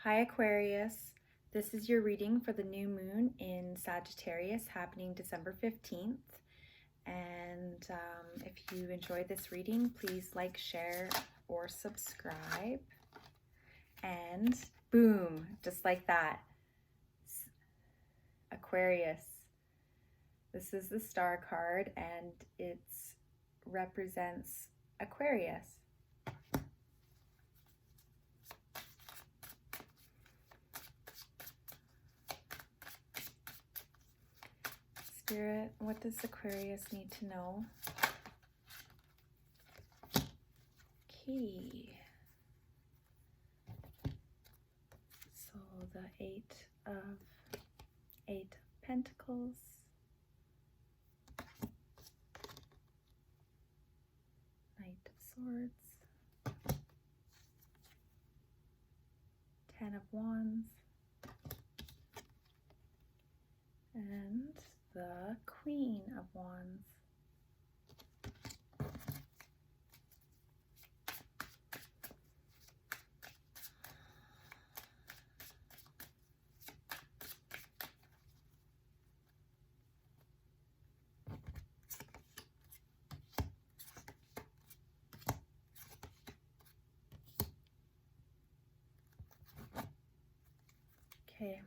Hi Aquarius, this is your reading for the new moon in Sagittarius happening December 15th. And if you enjoyed this reading, please like, share, or subscribe. And boom, just like that, Aquarius. This is the star card and it represents Aquarius. Spirit, what does Aquarius need to know? Okay. So the Eight of Pentacles. Knight of Swords. 10 of Wands. And the Queen of Wands. Okay.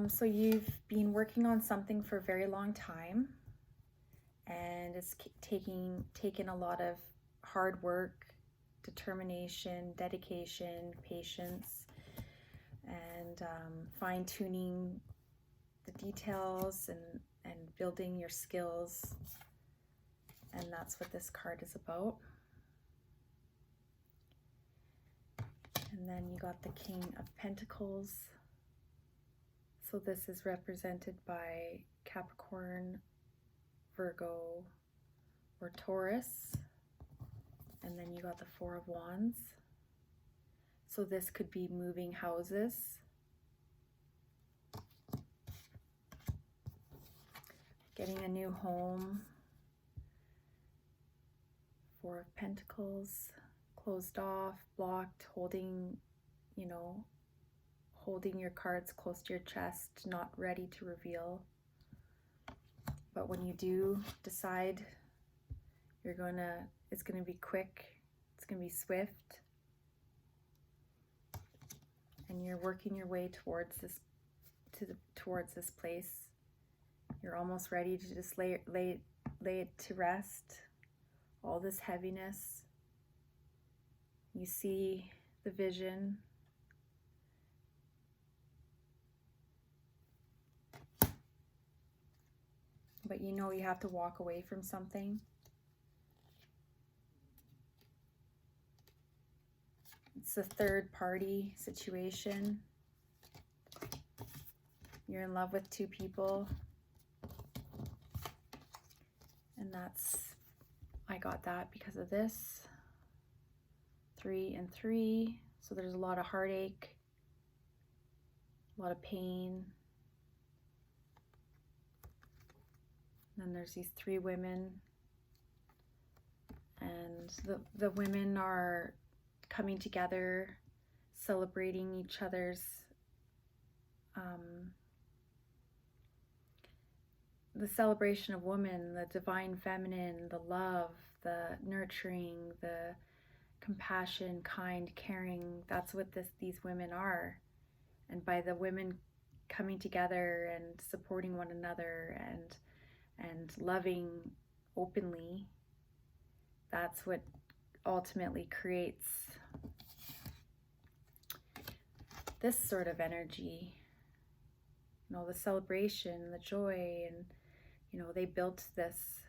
So you've been working on something for a very long time, and it's taken a lot of hard work, determination, dedication, patience, and fine-tuning the details and building your skills. And that's what this card is about. And then you got the King of Pentacles. So this is represented by Capricorn, Virgo, or Taurus. And then you got the Four of Wands. So this could be moving houses, getting a new home. Four of Pentacles, closed off, blocked, holding your cards close to your chest, not ready to reveal. But when you do decide, it's gonna be quick, it's gonna be swift, and you're working your way towards this place. You're almost ready to just lay it to rest. All this heaviness. You see the vision. But you know you have to walk away from something. It's a third party situation. You're in love with two people. And I got that because of this. 3 and 3. So there's a lot of heartache, a lot of pain. And then there's these 3 women, and the women are coming together, celebrating each other's the celebration of woman, the divine feminine, the love, the nurturing, the compassion, kind, caring. That's what these women are. And by the women coming together and supporting one another and loving openly, that's what ultimately creates this sort of energy. The celebration, the joy, and they built this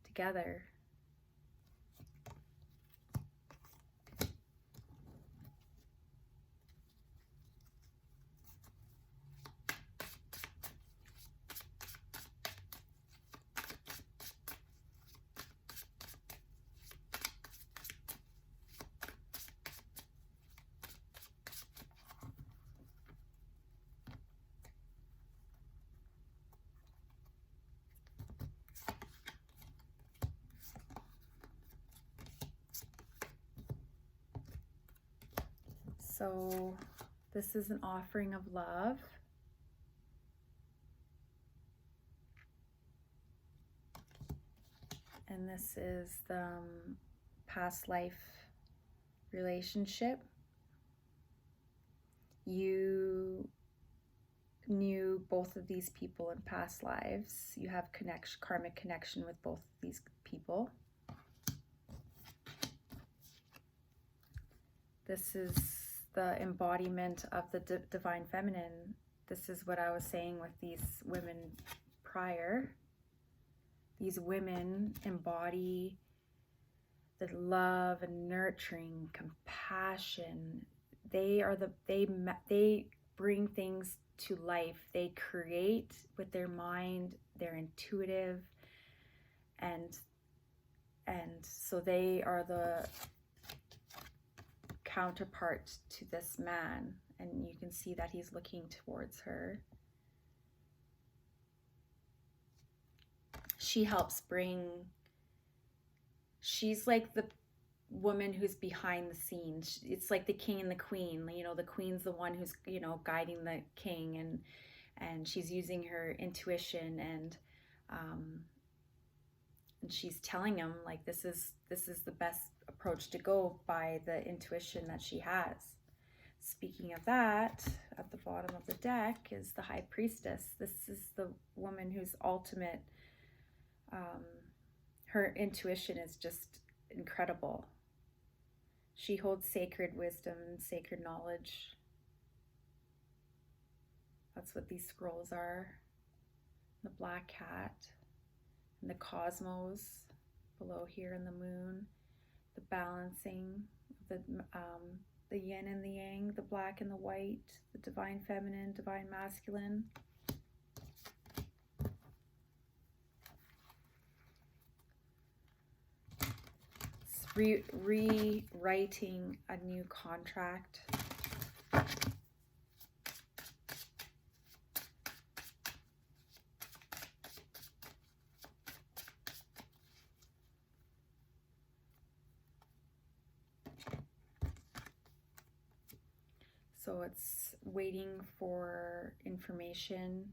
together. So this is an offering of love. And this is the past life relationship. You knew both of these people in past lives. You have karmic connection with both of these people. This is the embodiment of the divine feminine. This is what I was saying with these women prior. These women embody the love and nurturing, compassion. They bring things to life. They create with their mind. They're intuitive, and so they are the counterpart to this man, and you can see that he's looking towards her. She helps bring, she's like the woman who's behind the scenes. It's like the king and the queen, you know, the queen's the one who's, you know, guiding the king, and she's using her intuition, and she's telling him like this is the best approach to go by, the intuition that she has. Speaking of that, at the bottom of the deck is the High Priestess. This is the woman who's ultimate. Her intuition is just incredible. She holds sacred wisdom, sacred knowledge. That's what these scrolls are. The black cat, and the cosmos below here, and the moon, the balancing, the yin and the yang, the black and the white, the divine feminine, divine masculine. Rewriting a new contract. So it's waiting for information,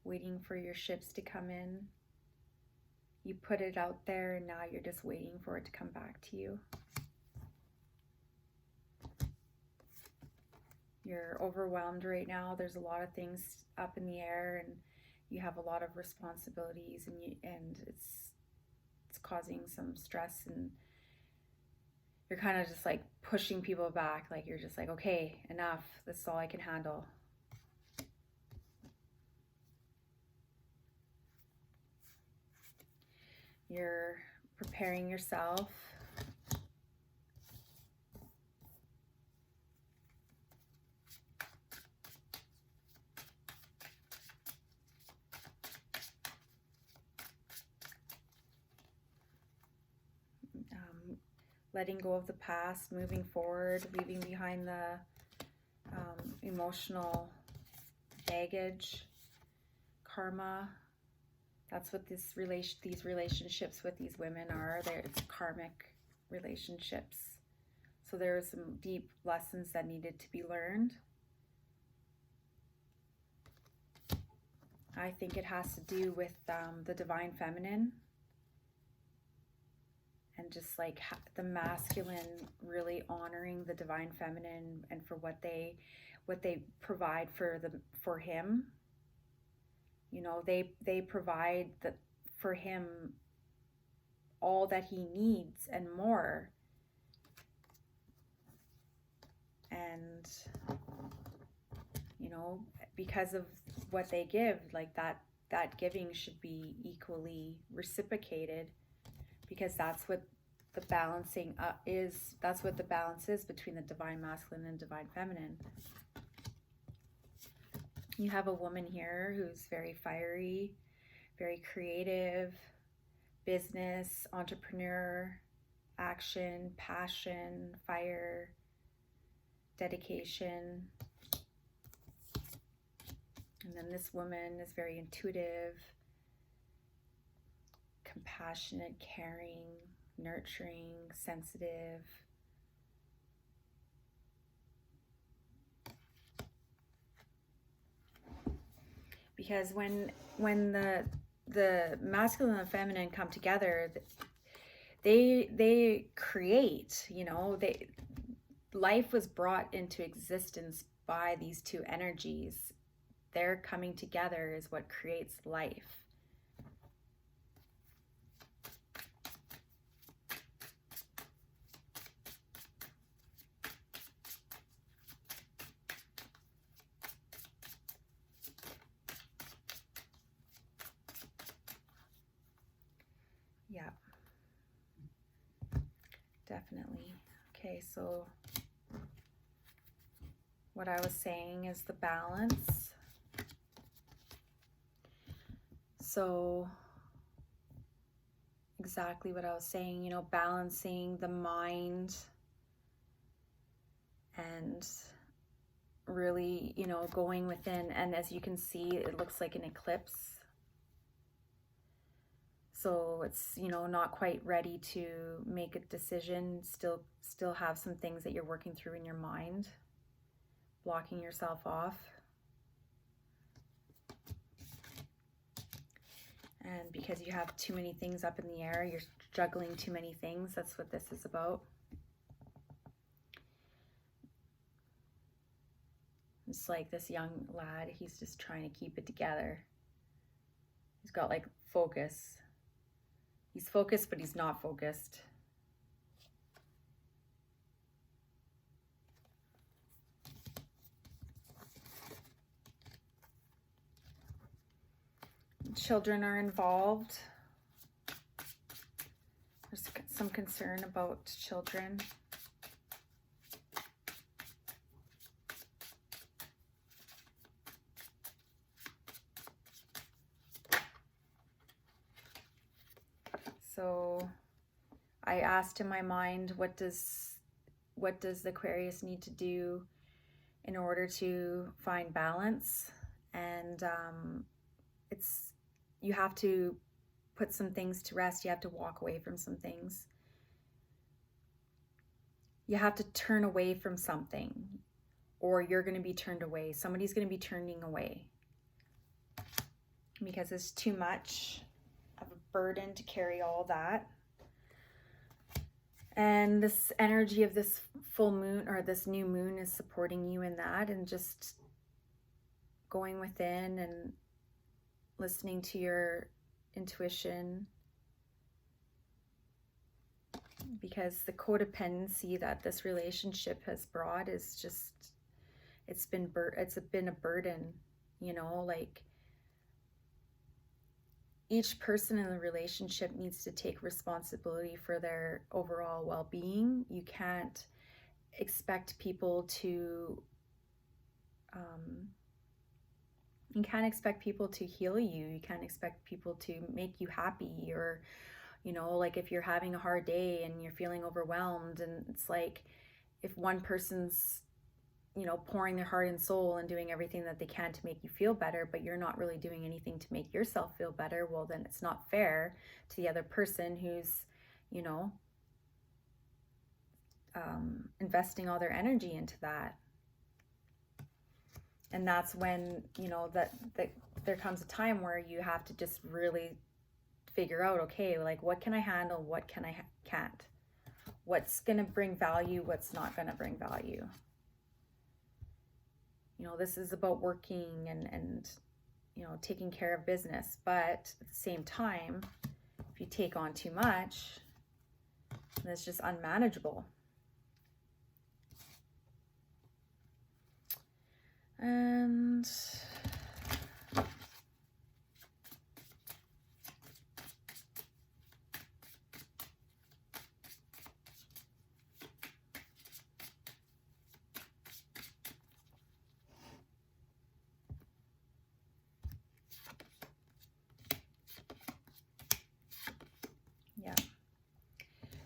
waiting for your ships to come in. You put it out there, and now you're just waiting for it to come back to you. You're overwhelmed right now. There's a lot of things up in the air, and you have a lot of responsibilities, and it's causing some stress, and you're kind of just like pushing people back. Like you're just like, okay, enough. This is all I can handle. You're preparing yourself. Letting go of the past, moving forward, leaving behind the emotional baggage, karma. That's what these relationships with these women are. It's karmic relationships. So there were some deep lessons that needed to be learned. I think it has to do with the divine feminine, and just like the masculine really honoring the divine feminine, and for what they provide for him. You know, they provide for him all that he needs and more. And, you know, because of what they give, like that giving should be equally reciprocated, because that's what the balancing is. That's what the balance is between the divine masculine and divine feminine. You have a woman here who's very fiery, very creative, business, entrepreneur, action, passion, fire, dedication. And then this woman is very intuitive, compassionate, caring, nurturing, sensitive. Because when the masculine and feminine come together, they create, you know, life was brought into existence by these two energies. Their coming together is what creates life. Yeah, definitely. Okay, so what I was saying is the balance. So exactly what I was saying, you know, balancing the mind and really, you know, going within. And as you can see, it looks like an eclipse. So it's, you know, not quite ready to make a decision. Still have some things that you're working through in your mind, blocking yourself off. And because you have too many things up in the air, you're juggling too many things. That's what this is about. It's like this young lad, he's just trying to keep it together. He's got like focus. He's focused, but he's not focused. Children are involved. There's some concern about children. So I asked in my mind, what does the Aquarius need to do in order to find balance? And you have to put some things to rest. You have to walk away from some things. You have to turn away from something, or you're going to be turned away. Somebody's going to be turning away because it's too much of a burden to carry all that. And this energy of this full moon or this new moon is supporting you in that, and just going within and listening to your intuition. Because the codependency that this relationship has brought is just, it's been a burden, you know, like each person in the relationship needs to take responsibility for their overall well-being. You can't expect people to heal you. You can't expect people to make you happy, or, you know, like if you're having a hard day and you're feeling overwhelmed, and it's like if one person's, you know, pouring their heart and soul and doing everything that they can to make you feel better, but you're not really doing anything to make yourself feel better, well, then it's not fair to the other person who's, you know, investing all their energy into that. And that's when, you know, that there comes a time where you have to just really figure out, okay, like what can I handle, what can I can't, what's going to bring value, what's not going to bring value. You know, this is about working and you know, taking care of business, but at the same time, if you take on too much, then it's just unmanageable. And yeah.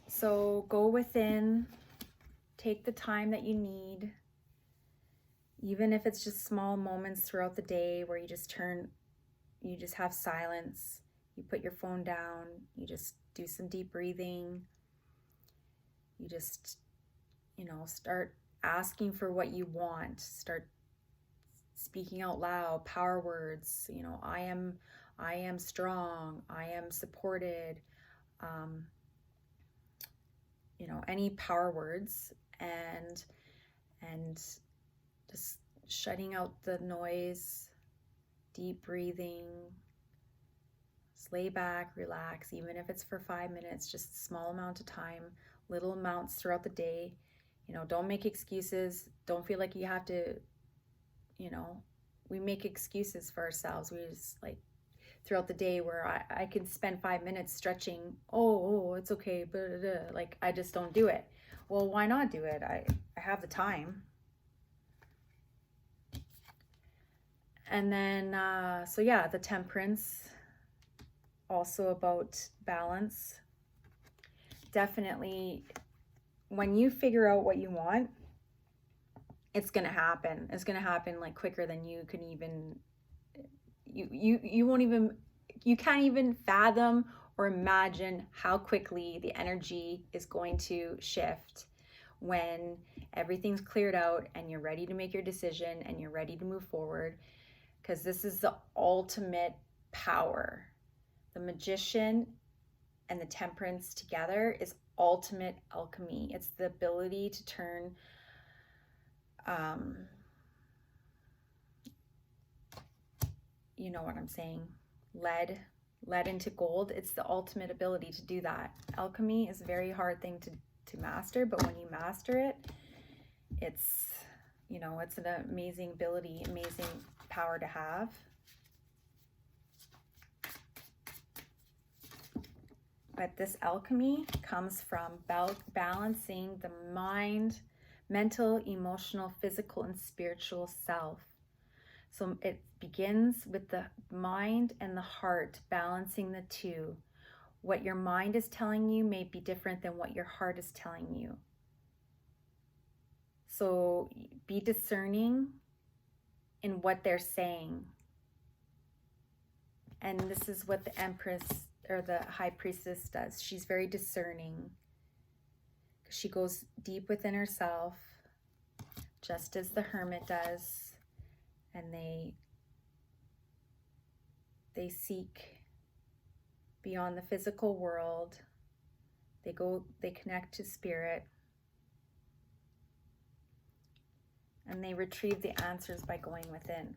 So go within, take the time that you need, even if it's just small moments throughout the day where you just have silence, you put your phone down, you just do some deep breathing, you just, you know, start asking for what you want, start speaking out loud, power words, you know, I am strong, I am supported, you know, any power words, and just shutting out the noise, deep breathing, just lay back, relax, even if it's for 5 minutes, just a small amount of time, little amounts throughout the day. You know, don't make excuses. Don't feel like you have to, you know, we make excuses for ourselves. We just like throughout the day where I could spend 5 minutes stretching. Oh, it's okay. But like, I just don't do it. Well, why not do it? I have the time. And then, so yeah, the temperance, also about balance. Definitely, when you figure out what you want, it's gonna happen. It's gonna happen like quicker than you can even, you won't even, you can't even fathom or imagine how quickly the energy is going to shift when everything's cleared out and you're ready to make your decision and you're ready to move forward, because this is the ultimate power. The magician and the temperance together is ultimate alchemy. It's the ability to turn you know what I'm saying, lead into gold. It's the ultimate ability to do that. Alchemy is a very hard thing to master, but when you master it, it's, you know, it's an amazing ability, amazing power to have. But this alchemy comes from balancing the mind, mental, emotional, physical, and spiritual self. So it begins with the mind and the heart, balancing the two. What your mind is telling you may be different than what your heart is telling you. So be discerning in what they're saying. And this is what the Empress or the High Priestess does. She's very discerning. She goes deep within herself, just as the Hermit does. And they seek beyond the physical world. They connect to spirit. And they retrieve the answers by going within.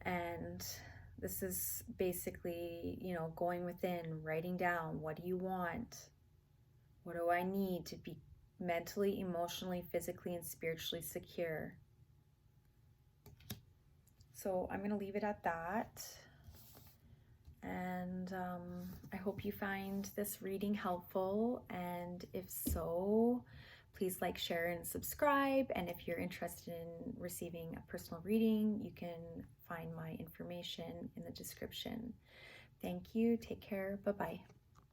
And this is basically, you know, going within, writing down, what do you want? What do I need to be mentally, emotionally, physically, and spiritually secure? So I'm going to leave it at that. And I hope you find this reading helpful. And if so, please like, share, and subscribe. And if you're interested in receiving a personal reading, you can find my information in the description. Thank you. Take care. Bye-bye.